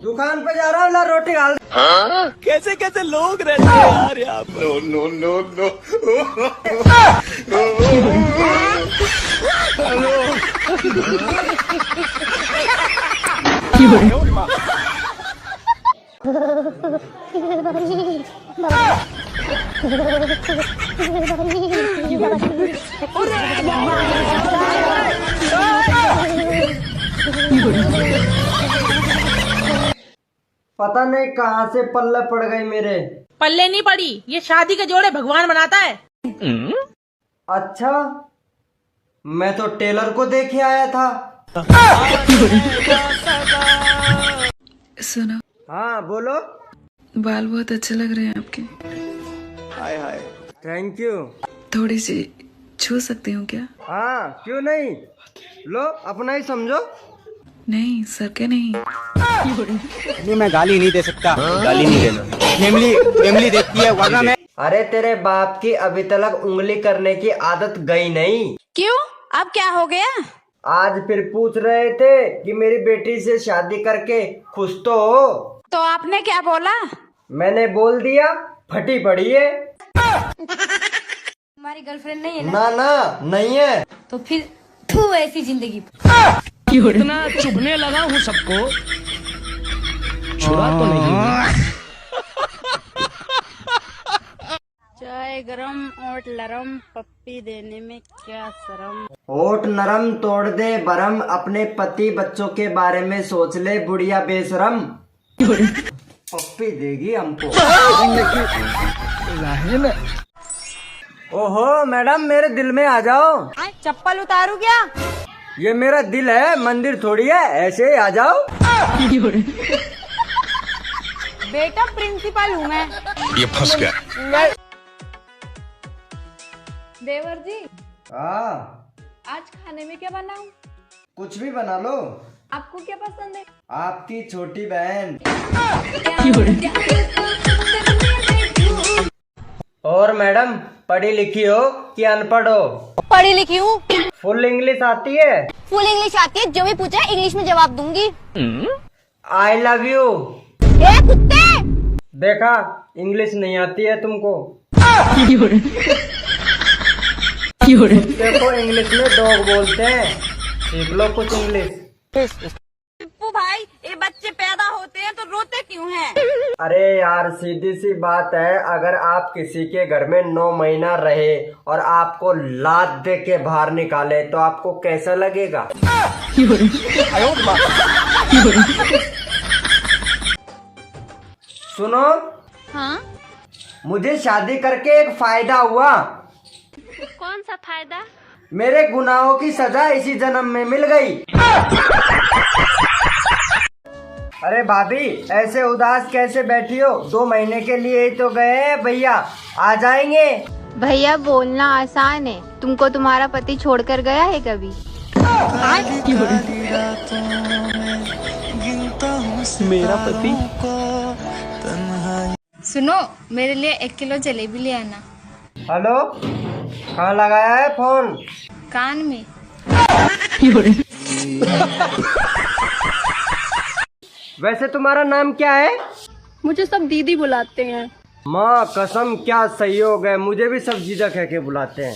दुकान पे जा रहा हूँ, ला रोटी डाल। कैसे कैसे लोग रहते हैं यार यहाँ पर। नो नो नो पता नहीं कहाँ से पल्ले पड़ गई मेरे। पल्ले नहीं पड़ी, ये शादी के जोड़े भगवान बनाता है। अच्छा, मैं तो टेलर को देखे आया था। सुनो, हाँ बोलो। बाल बहुत अच्छे लग रहे हैं आपके। Hi hi. Thank you. थोड़ी सी छू सकती हूँ क्या? हाँ क्यों नहीं, लो अपना ही समझो। नहीं सर के नहीं। नहीं, मैं गाली नहीं दे सकता। गाली नहीं देना, फैमिली देखती है, वरना मैं। अरे तेरे बाप की अभी तक उंगली करने की आदत गई नहीं। क्यों, अब क्या हो गया? आज फिर पूछ रहे थे कि मेरी बेटी से शादी करके खुश तो हो। तो आपने क्या बोला? मैंने बोल दिया फटी पड़ी है। तुम्हारी गर्लफ्रेंड नहीं है ना? ना नहीं है। तो फिर तू ऐसी जिंदगी। इतना चुभने लगा हूँ सबको, छुरा तो नहीं। चाय गरम और लरम, पप्पी देने में क्या शर्म। होठ नरम तोड़ दे बरम, अपने पति बच्चों के बारे में सोच ले बुढ़िया बेशरम। पप्पी देगी हमको। ओहो मैडम, मेरे दिल में आ जाओ। चप्पल उतारू क्या? ये मेरा दिल है, मंदिर थोड़ी है, ऐसे ही आ जाओ। बेटा प्रिंसिपल हूँ मैं। ये फंस गया। देवर जी, हाँ आज खाने में क्या बनाऊं? कुछ भी बना लो। आपको क्या पसंद है? आपकी छोटी बहन। और मैडम, पढ़ी लिखी हो कि अनपढ़ हो? पढ़ी लिखी हूँ। फुल इंग्लिश आती है? फुल इंग्लिश आती है, जो भी पूछा इंग्लिश में जवाब दूंगी। I love you. ए कुत्ते! देखा, इंग्लिश नहीं आती है तुमको। देखो इंग्लिश में डॉग बोलते हैं, सीख लो कुछ इंग्लिश। टिप्पू भाई, ये बच्चे पैदा होते हैं तो रोते क्यों हैं? अरे यार सीधी सी बात है, अगर आप किसी के घर में 9 महीना रहे और आपको लात दे के बाहर निकाले तो आपको कैसा लगेगा? सुनो, हाँ, मुझे शादी करके एक फायदा हुआ। कौन सा फायदा? मेरे गुनाहों की सजा इसी जन्म में मिल गई। अरे भाभी, ऐसे उदास कैसे बैठी हो? 2 महीने के लिए ही तो गए हैं भैया, आ जाएंगे। भैया बोलना आसान है, तुमको तुम्हारा पति छोड़कर गया है कभी? मेरा पति। सुनो, मेरे लिए 1 किलो जलेबी ले आना। हेलो, कहाँ लगाया है फोन? कान में। वैसे तुम्हारा नाम क्या है? मुझे सब दीदी बुलाते हैं। माँ कसम, क्या सहयोग है, मुझे भी सब जीजा कह के बुलाते हैं।